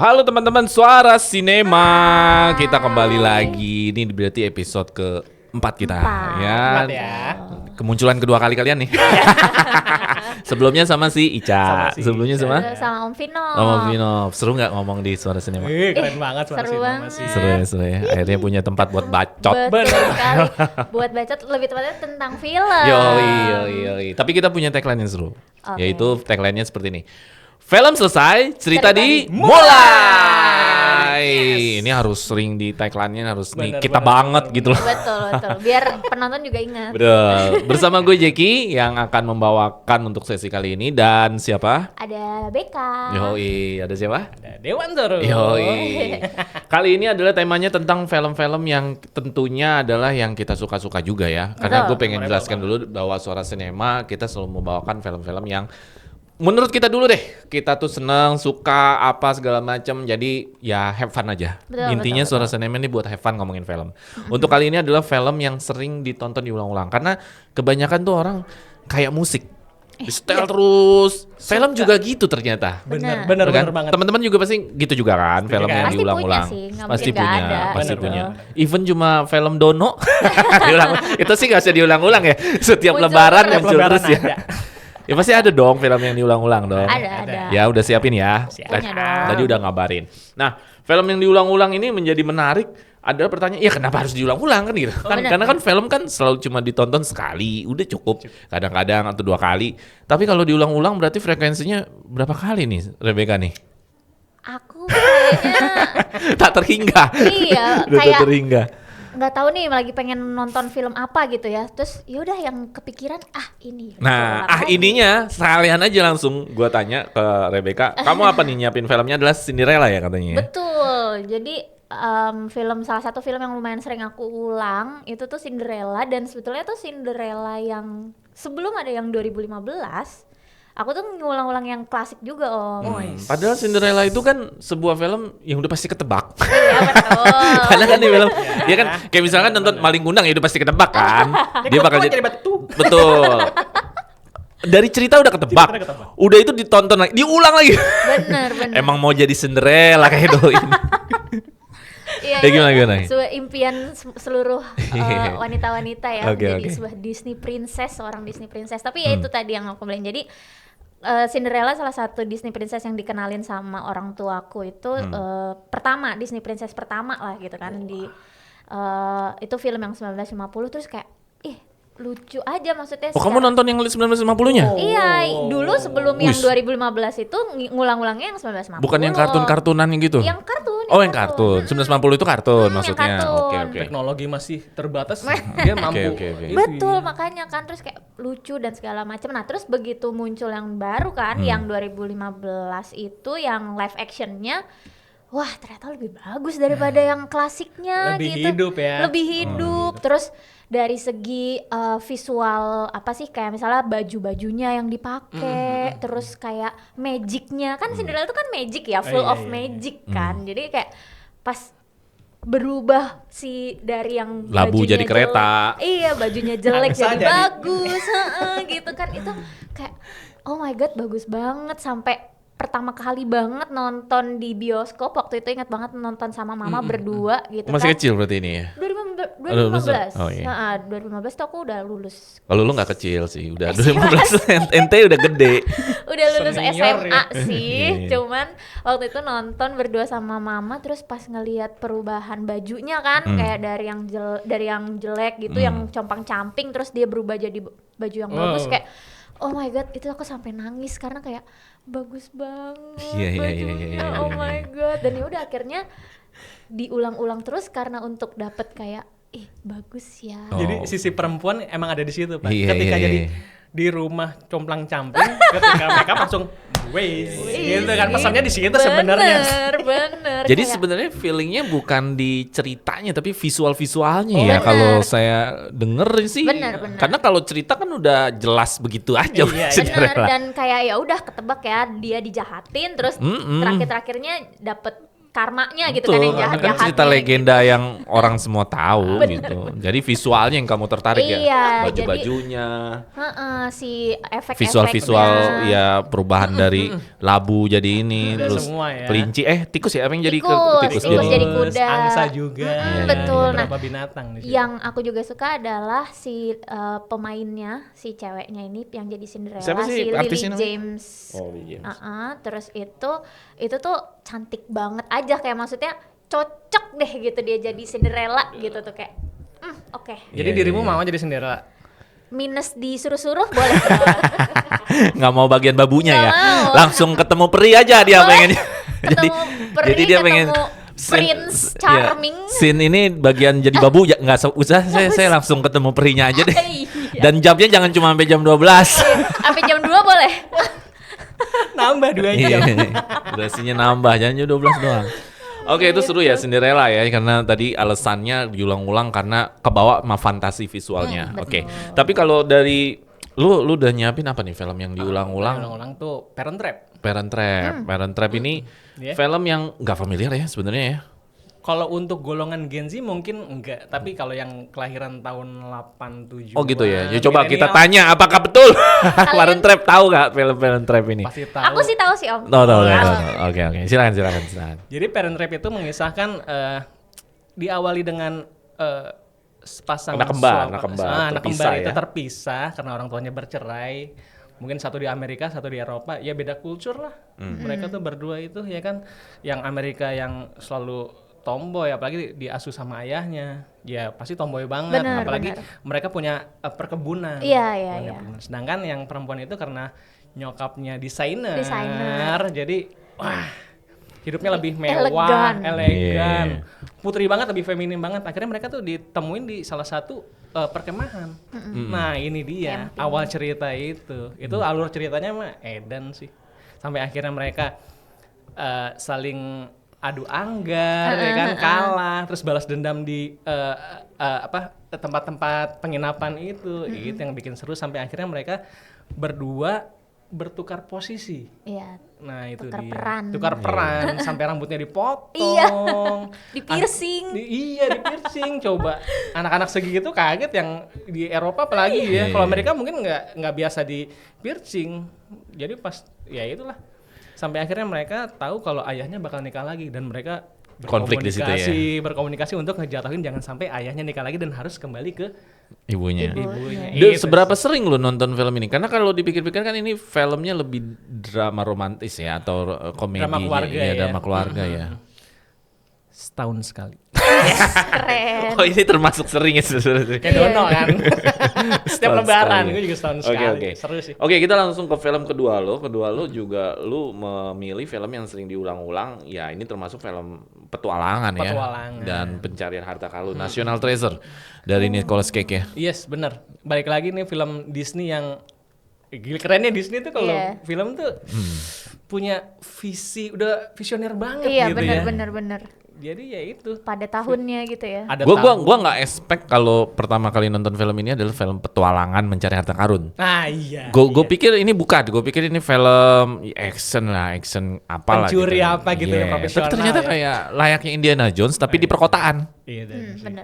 Halo teman-teman Suara Sinema. Kita kembali lagi. Ini berarti episode keempat kita. Ya. Kemunculan kedua kali kalian nih. Sebelumnya sama si Ica. Sebelumnya sama Om Vino. Om Vino. Seru nggak ngomong di Suara Sinema? Keren banget Suara seru Sinema banget. sih. Seru ya. Akhirnya punya tempat buat bacot. Betul sekali. Buat bacot lebih tepatnya tentang film. Yoi. Tapi kita punya tagline yang seru. Oke. Yaitu tagline-nya seperti ini. Film selesai, cerita dimulai. Yes. Ini harus sering di tagline-nya harus nih Bener, kita bener, banget bener. gitu loh. Betul. Biar penonton juga ingat. Betul. Bersama gue Jeki yang akan membawakan untuk sesi kali ini dan siapa? Ada Beka. Yoi, ada siapa? Ada Dewan terus. Yoi. Kali ini adalah temanya tentang film-film yang tentunya adalah yang kita suka-suka juga ya. Karena Betul. gue pengen jelaskan dulu bahwa Suara Sinema kita selalu membawakan film-film yang menurut kita dulu deh, kita tuh seneng, suka, apa segala macam. Jadi ya have fun aja. Betul, Intinya betul. Suara Sinema ini buat have fun ngomongin film. Untuk kali ini adalah film yang sering ditonton diulang-ulang. Karena kebanyakan tuh orang kayak musik. Di setel terus. Film juga gitu ternyata. Bener Bener. Kan? banget. Teman-teman juga pasti gitu juga kan, film yang Pasti diulang-ulang. punya sih, nggak Pasti mungkin nggak punya, ada. pasti Bener, punya. bener. Even cuma film Dono diulang. Itu sih nggak usah diulang-ulang ya. Setiap Muncul lebaran terus. muncul terus ya. Ada. Ya pasti ada dong film yang diulang-ulang dong. Ada. Ya udah siapin ya. Punya dong. Tadi udah ngabarin. Nah, film yang diulang-ulang ini menjadi menarik. Ada pertanyaan, ya kenapa harus diulang-ulang kan gitu? Kan, benar. karena kan film kan selalu cuma ditonton sekali, udah cukup. Kadang-kadang atau 2 kali. Tapi kalau diulang-ulang berarti frekuensinya berapa kali nih, Rebecca nih? Aku kayaknya Tak terhingga. iya Udah tak kayak terhingga. nggak tahu nih lagi pengen nonton film apa gitu ya. Terus yaudah yang kepikiran ini. Nah, Film apa ininya sekalian aja langsung gua tanya ke Rebecca, kamu apa nih nyiapin filmnya adalah Cinderella ya katanya? Betul. Jadi salah satu film yang lumayan sering aku ulang itu tuh Cinderella, dan sebetulnya tuh Cinderella yang sebelum ada yang 2015. Aku tuh ngulang-ulang yang klasik juga Om. Padahal Cinderella itu kan sebuah film yang udah pasti ketebak. Iya betul. Karena kan di film, ya kan kayak misalkan nonton Maling Kundang ya udah pasti ketebak kan. Dia bakal jadi batu. betul. Dari cerita udah ketebak. Cerita udah ketebak. Udah itu ditonton lagi, diulang lagi. Bener. Emang mau jadi Cinderella kayak doi. Iya, Ya, gimana? Sebuah impian seluruh wanita-wanita ya, Oke, menjadi oke. sebuah Disney princess, seorang Disney princess. Tapi ya itu tadi yang aku bilang. Jadi Cinderella salah satu Disney princess yang dikenalin sama orang tuaku itu pertama, Disney princess pertama lah gitu kan. Itu film yang 1950, terus kayak lucu aja maksudnya. Oh, kamu nonton yang 1950-nya? Iya, dulu sebelum yang Wis. 2015 itu ngulang-ulangnya yang 1950. Bukan yang kartun-kartunan yang gitu? Yang kartun. Oh, yang kartun. 1950 itu kartun yang maksudnya. kartun. Oke. Teknologi masih terbatas. Dia mampu. Oke. Itu Betul, iya. makanya kan terus kayak lucu dan segala macam. Nah, terus begitu muncul yang baru kan, yang 2015 itu yang live actionnya, wah ternyata lebih bagus daripada yang klasiknya Lebih gitu. hidup ya. Lebih hidup. Terus dari segi visual apa sih, kayak misalnya baju-bajunya yang dipakai, terus kayak magicnya kan, Cinderella itu kan magic ya, full iya, of iya. magic kan. Jadi kayak pas berubah dari yang Labu bajunya jadi kereta. iya, bajunya jelek Bisa jadi jadi. bagus, gitu kan. Itu kayak oh my god, bagus banget. Sampai pertama kali banget nonton di bioskop waktu itu, ingat banget nonton sama mama berdua gitu Masih kan. kecil berarti ini ya? 2015. Oh, iya. 2015 tuh aku udah lulus. Kalau lu nggak kecil sih, udah 2015 ente udah gede. Udah lulus Senior SMA ya. sih, Iya. cuman waktu itu nonton berdua sama mama, terus pas ngelihat perubahan bajunya kan, kayak dari yang jelek gitu, yang compang-camping, terus dia berubah jadi baju yang bagus, Wow. kayak oh my god, itu aku sampai nangis karena kayak bagus banget Iya, iya, bajunya, iya, oh iya. my god. Dan ya udah akhirnya diulang-ulang terus karena untuk dapet kayak bagus ya. Oh. Jadi sisi perempuan emang ada di situ, Pak. Iya, Ketika iya, jadi iya. di rumah complang-camping, ketika mereka langsung gitu kan, pesannya di situ sebenarnya. Bener. Jadi kayak- sebenarnya feelingnya bukan di ceritanya tapi visual-visualnya Oh, ya bener. kalau saya denger sih. Bener. Karena kalau cerita kan udah jelas begitu aja. Iya, Bener, Cinderella. dan kayak ya udah ketebak ya, dia dijahatin terus terakhir-terakhirnya dapet karmanya gitu kan, yang Betul, jahat-jahatnya. kan cerita legenda yang orang semua tahu gitu. Jadi visualnya yang kamu tertarik Iya, ya, baju-bajunya, si efek-efeknya. visual-visual ya perubahan dari labu jadi ini, Ada terus semua ya. kelinci, tikus ya, apa yang jadi Tikus jadi kuda. Angsa juga. Iya, betul. Nah, Beberapa binatang di situ. yang aku juga suka adalah si pemainnya, si ceweknya ini yang jadi Cinderella, Siapa sih si Lily artisnya namanya? James. Oh, Lily James. Terus itu tuh cantik banget aja, kayak maksudnya cocok deh gitu dia jadi Cinderella gitu tuh kayak oke. Jadi Iya, dirimu iya. mau jadi Cinderella? Minus disuruh-suruh boleh. Nggak mau bagian babunya Nggak ya, mau. langsung ketemu peri aja dia pengennya. Ketemu peri, jadi dia pengen ketemu Prince Charming. Scene ini bagian jadi babu ya nggak usah, saya langsung ketemu perinya aja deh. Iya. Dan jamnya jangan cuma sampai jam 12. Sampai jam 2 boleh. Nambah 2 jam. Iya, durasinya nambah, jangan jam 12 doang. Oke, itu seru ya Cinderella ya, karena tadi alasannya diulang-ulang karena kebawa sama fantasi visualnya. Oke. Tapi kalau dari lu udah nyiapin apa nih film yang diulang-ulang? Ulang-ulang tuh Parent Trap. Parent Trap. Parent Trap ini film yang nggak familiar ya sebenarnya ya. Kalau untuk golongan Gen Z mungkin enggak, tapi kalau yang kelahiran tahun 87. Oh gitu ya. Ya coba kita tanya apakah betul Parent Trap, tahu nggak film Parent Trap ini? Pasti tahu. Aku sih tahu sih Om. Tahu. Oke. Silakan. Jadi Parent Trap itu mengisahkan diawali dengan sepasang Anak kembar anak terpisah kembar itu ya. terpisah karena orang tuanya bercerai. Mungkin satu di Amerika, satu di Eropa, ya beda kultur lah. Mereka tuh berdua itu ya kan, yang Amerika yang selalu tomboy, apalagi diasuh sama ayahnya, ya pasti tomboy banget. Benar, apalagi benar. mereka punya perkebunan. Iya. Perkebunan. Sedangkan yang perempuan itu karena nyokapnya desainer, jadi wah hidupnya lebih mewah, elegan, putri banget, lebih feminim banget. Akhirnya mereka tuh ditemuin di salah satu perkemahan. Nah ini dia awal cerita itu alur ceritanya mah edan sih. Sampai akhirnya mereka saling adu anggar, ya kan, kalah, terus balas dendam di tempat-tempat penginapan itu yang bikin seru sampai akhirnya mereka berdua bertukar posisi. Iya. Nah itu Tukar dia. peran. Tukar peran sampai rambutnya dipotong. Iya. Di piercing. Iya di piercing. Coba anak-anak segitu kaget yang di Eropa apalagi ya. Kalau Amerika mungkin nggak biasa di piercing. Jadi pas ya itulah. Sampai akhirnya mereka tahu kalau ayahnya bakal nikah lagi dan mereka Konflik di situ ya. berkomunikasi untuk ngejatuhin jangan sampai ayahnya nikah lagi dan harus kembali ke Ibunya. Itu Seberapa sering lu nonton film ini? Karena kalau dipikir-pikir kan ini filmnya lebih drama romantis ya atau komedi. Drama keluarga ya. Drama keluarga ya. setahun sekali. Keren. Oh ini termasuk sering ya sebenarnya. Kayak Dono kan. Setiap Setahun lebaran sekali. gue juga setahun Oke, sekali. oke. Seru sih. Oke, kita langsung ke film kedua lo. Kedua lo juga lu memilih film yang sering diulang-ulang. Ya, ini termasuk film petualangan ya. Petualangan. Dan pencarian harta karun. National Treasure dari Nicolas Cage ya. Yes, bener. Balik lagi nih film Disney yang gila kerennya Disney tuh kalau film tuh punya visi, udah visioner banget Iya, gitu ya. bener. Jadi ya itu. Pada tahunnya gitu ya. Ada Gua nggak expect kalau pertama kali nonton film ini adalah film petualangan mencari harta karun. Nah iya. Gue pikir ini bukan, gue pikir ini film action apalah Pencuri gitu. apa gitu yang profesional Tapi ternyata ya. kayak layaknya Indiana Jones tapi di perkotaan. Iya,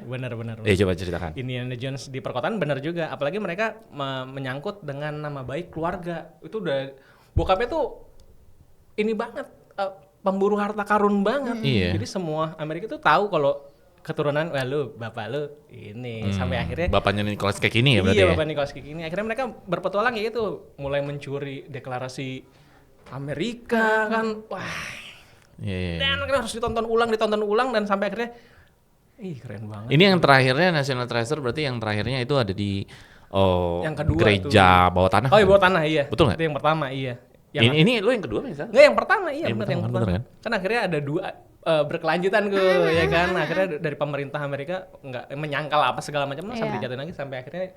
bener. Coba ceritakan. Indiana Jones di perkotaan bener juga. Apalagi mereka menyangkut dengan nama baik keluarga. Itu udah bokapnya tuh ini banget pemburu harta karun banget. Iya. Jadi semua Amerika tuh tahu kalau keturunan bapak lu ini sampai akhirnya Bapaknya Nicolas Cage ini ya berarti. iya, ya? bapak Nicolas Cage ini akhirnya mereka berpetualang ya itu mulai mencuri deklarasi Amerika kan. Wah. Iya. Dan harus ditonton ulang dan sampai akhirnya keren banget. Ini yang terakhirnya National Treasure berarti yang terakhirnya itu ada di yang kedua gereja bawah tanah. Oh, bawah tanah iya. Betul nggak? Itu yang pertama iya. Ini lu yang kedua misalnya? Enggak, yang pertama iya Yang benar yang pertama, pertama. bener Kan akhirnya ada dua berkelanjutan ya kan. Akhirnya dari pemerintah Amerika nggak menyangkal apa segala macam sampai dijatuhin lagi sampai akhirnya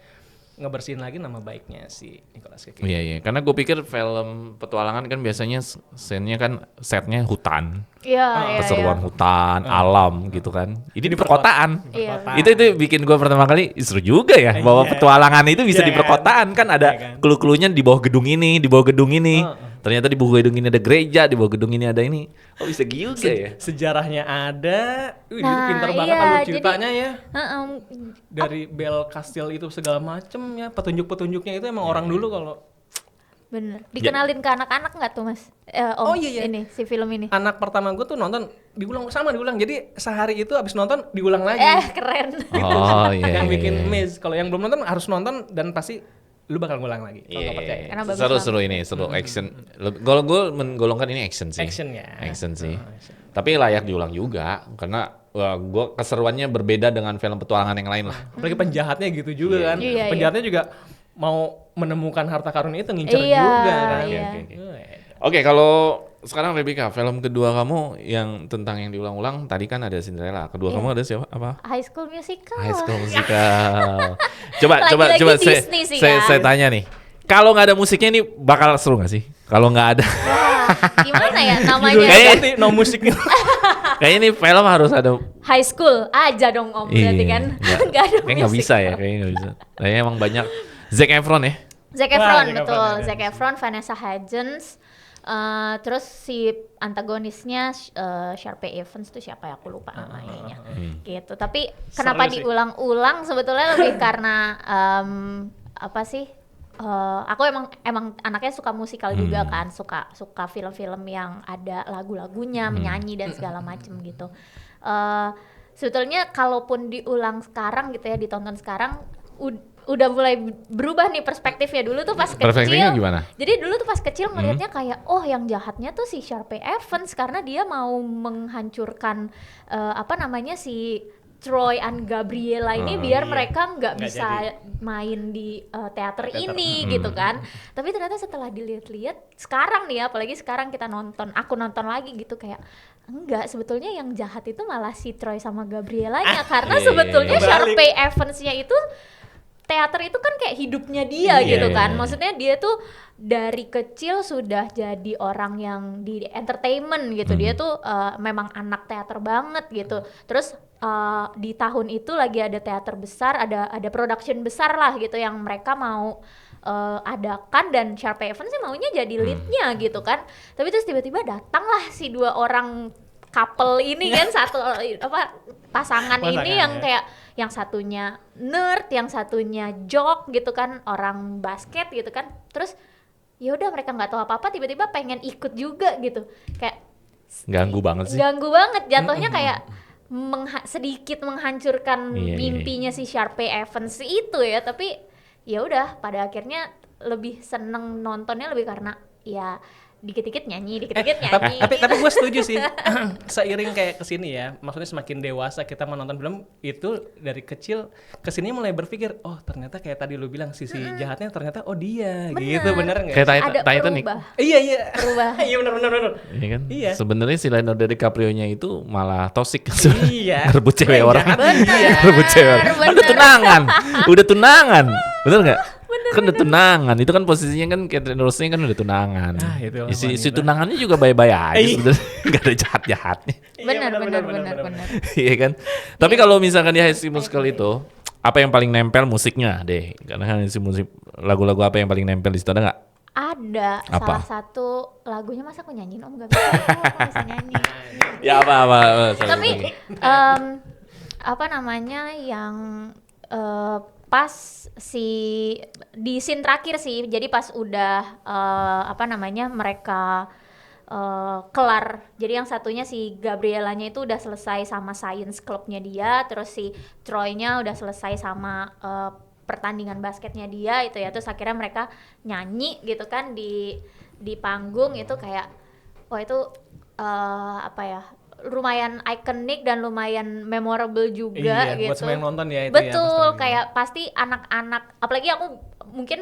ngebersihin lagi nama baiknya si Nicolas Cage. Iya. Karena gue pikir film petualangan kan biasanya scene-nya kan setnya hutan. Iya. Keseruan hutan, alam gitu kan. Ini di perkotaan. Iya. Itu bikin gue pertama kali seru juga ya bahwa petualangan itu bisa di perkotaan kan ada clue-cluenya di bawah gedung ini, Ternyata di bawah gedung ini ada gereja, di bawah gedung ini ada ini. Oh bisa juga ya. Sejarahnya ada. Dia Nah, pintar banget iya, alur jadi- ceritanya ya. Heeh. Dari bel kastil itu segala macem ya, petunjuk-petunjuknya itu emang orang dulu kalau Bener. Dikenalin ke anak-anak nggak tuh Mas? Om, Oh, iya. ini si film ini. anak pertama gue tuh nonton diulang. Jadi sehari itu abis nonton diulang lagi. Keren. Oh iya. Yang iya, bikin iya. miss. Kalau yang belum nonton harus nonton dan pasti lu bakal ngulang lagi. Kalau nggak percaya. Karena bagus Seru ini, seru action. Kalau gue menggolongkan ini action sih. Action ya. Action sih. Tapi layak diulang juga karena gue keseruannya berbeda dengan film petualangan yang lain lah. Apalagi penjahatnya gitu juga kan. Iya, iya. Penjahatnya juga mau menemukan harta karun itu ngincer Iya, juga kan. iya. Oke, kalau sekarang Rebecca, film kedua kamu yang tentang yang diulang-ulang tadi kan ada Cinderella. Kedua Iya. kamu ada siapa? Apa? High School Musical. High School Musical. coba Lagi-lagi coba Disney sih, kan? saya tanya nih. Kalau nggak ada musiknya ini bakal seru nggak sih? Kalau nggak ada, Wah, gimana ya namanya? Judulnya Kayak- ganti, no musiknya. kayaknya ini film harus ada. High School aja dong Om, berarti kan? Nggak ada Kayaknya nggak bisa ya, kayaknya nggak bisa. Kayaknya emang banyak. Zac Efron ya. Zac Wah, Efron, Zac betul. Efron, ada. Zac Efron, Vanessa Hudgens. Terus si antagonisnya Sharpay Evans tuh siapa ya? Aku lupa namanya. Gitu. Tapi kenapa Seru sih. diulang-ulang sebetulnya lebih karena apa sih? Aku emang anaknya suka musikal juga kan, suka film-film yang ada lagu-lagunya, menyanyi dan segala macem gitu. Sebetulnya kalaupun diulang sekarang gitu ya, ditonton sekarang udah mulai berubah nih perspektifnya. Dulu tuh pas Perspektifnya kecil, gimana? jadi dulu tuh pas kecil ngelihatnya kayak oh yang jahatnya tuh si Sharpay Evans karena dia mau menghancurkan apa namanya si Troy and Gabriella ini biar iya. mereka nggak Nggak bisa jadi. main di teater ini gitu kan. Tapi ternyata setelah dilihat-lihat sekarang nih ya, apalagi sekarang aku nonton lagi gitu kayak enggak, sebetulnya yang jahat itu malah si Troy sama Gabriellanya karena Iya, sebetulnya kebalik. Sharpay Evansnya itu teater itu kan kayak hidupnya dia Iya, gitu kan. iya. Maksudnya dia tuh dari kecil sudah jadi orang yang di entertainment gitu. Dia tuh memang anak teater banget gitu. Terus di tahun itu lagi ada teater besar, ada production besar lah gitu yang mereka mau adakan dan Sharpay Evans sih maunya jadi leadnya gitu kan. Tapi terus tiba-tiba datanglah si dua orang couple ini kan satu pasangan ini yang kayak yang satunya nerd, yang satunya jock gitu kan, orang basket gitu kan. Terus ya udah mereka nggak tahu apa-apa tiba-tiba pengen ikut juga gitu. Kayak Ganggu banget sih. ganggu banget jatuhnya kayak sedikit menghancurkan Iya, iya. mimpinya si Sharpay Evans itu ya. Tapi ya udah pada akhirnya lebih seneng nontonnya lebih karena ya dikit-dikit nyanyi, dikit-dikit nyanyi. Tapi gue setuju sih. Seiring kayak kesini ya, maksudnya semakin dewasa kita menonton film itu dari kecil kesini mulai berpikir, oh ternyata kayak tadi lu bilang sisi jahatnya ternyata oh dia, gitu bener nggak? Kayak ada Titanic. berubah. Iya. Berubah. Iya bener. Iya kan? Iya. Sebenarnya si Leonardo DiCaprio-nya itu malah toxic. Iya. Rebut cewek Yang orang. jahat. Bener, Rebut cewek orang. Kan bener. udah tunangan. Bener nggak? Kan udah tunangan. Itu kan posisinya kan Catherine Rose-nya kan udah tunangan. Ah, itu lah si wanita. tunangannya juga baik-baik aja Iya. sebenarnya. Gak ada jahat-jahatnya. Benar. bener. Iya kan? Tapi kalau misalkan di High School Musical itu, apa yang paling nempel musiknya deh? Karena kan si musik lagu-lagu apa yang paling nempel di situ ada nggak? Ada Apa? salah satu lagunya masa aku nyanyiin Om gak bisa, aku bisa nyanyi. Ya apa? Tapi apa namanya yang pas di scene terakhir sih, jadi pas udah apa namanya mereka kelar, jadi yang satunya si Gabriellanya itu udah selesai sama science clubnya dia, terus si Troy-nya udah selesai sama pertandingan basketnya dia itu ya, terus akhirnya mereka nyanyi gitu kan di panggung itu kayak wah itu apa ya, lumayan ikonik dan lumayan memorable juga Iya, gitu. buat semua yang nonton ya itu ya, Betul, pasti. kayak pasti anak-anak, apalagi aku mungkin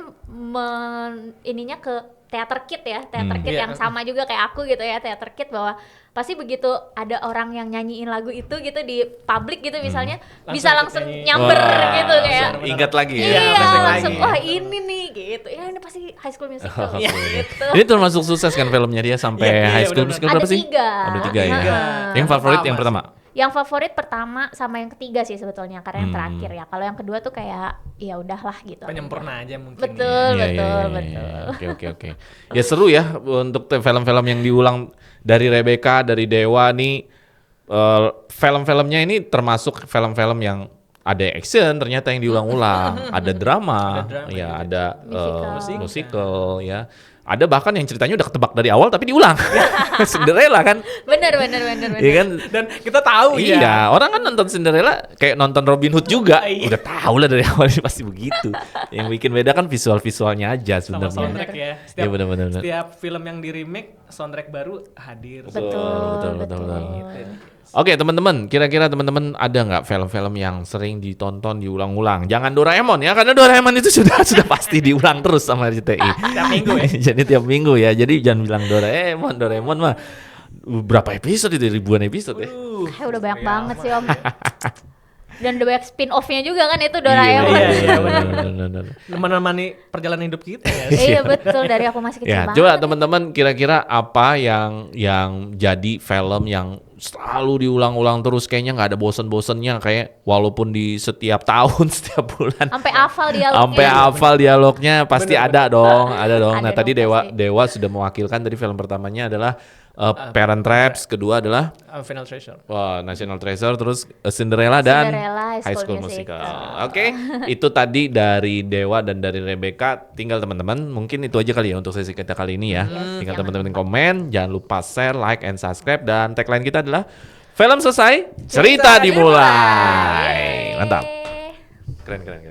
ininya ke Theater Kid ya, Theater Kid Iya. yang sama juga kayak aku gitu ya, Theater Kid, bahwa pasti begitu ada orang yang nyanyiin lagu itu gitu di publik gitu misalnya, bisa langsung nyanyi. nyamber gitu kayak. langsung ingat lagi ya. Iya, flashback langsung lagi. wah ini nih gitu. Ya ini pasti High School Musical Oke. gitu. Ini termasuk sukses kan filmnya dia sampai Iya, High School benar-benar. Musical Ada berapa sih? 3. Ada 3 ya. Heeh. Yang favorit yang Pertama pertama. Yang favorit pertama sama yang ketiga sih sebetulnya, karena yang terakhir ya. Kalau yang kedua tuh kayak ya udahlah gitu. Penyempurna aja mungkin. Betul, Iya, betul, iya, betul. iya. Oke. Ya seru ya untuk film-film yang diulang dari Rebecca, dari Dewa nih. Film-filmnya ini termasuk film-film yang ada action ternyata yang diulang-ulang, ada drama, ya ada musical, ya. Ada bahkan yang ceritanya udah ketebak dari awal tapi diulang. Cinderella kan. Bener. Iya kan? Dan kita tahu ya. Iya, orang kan nonton Cinderella kayak nonton Robin Hood juga. Udah tahu lah dari awal ini pasti begitu. Yang bikin beda kan visual-visualnya aja Sama sebenarnya. soundtrack ya. Iya benar. Setiap film yang di remake, soundtrack baru hadir. Betul. Oke teman-teman, kira-kira teman-teman ada nggak film-film yang sering ditonton diulang-ulang? Jangan Doraemon ya, karena Doraemon itu sudah pasti diulang terus sama RCTI. Tiap minggu ya. Jadi tiap minggu ya. Jadi jangan bilang Doraemon mah berapa episode itu, ribuan episode ya. Kayak udah banyak banget sih Om. Dan udah banyak spin-off-nya juga kan itu Doraemon. Iya, benar. Menemani perjalanan hidup kita ya. Iya betul, dari aku masih kecil Ya, banget. coba teman-teman kira-kira apa yang jadi film yang selalu diulang-ulang terus, kayaknya nggak ada bosen-bosennya, kayak walaupun di setiap tahun, setiap bulan Sampai hafal dialognya. sampai hafal dialognya pasti ada dong. Ada Nah, dong, tadi pasti. Dewa sudah mewakilkan, tadi film pertamanya adalah Parent Traps, kedua adalah Final Treasure. National Treasure, terus Cinderella dan Cinderella, High School Musical. Oke, itu tadi dari Dewa dan dari Rebecca. Tinggal teman-teman, mungkin itu aja kali ya untuk sesi kita kali ini ya. Tinggal teman-teman komen, jangan lupa share, like, and subscribe. Dan tagline kita adalah film selesai, cerita dimulai. Mantap. Keren.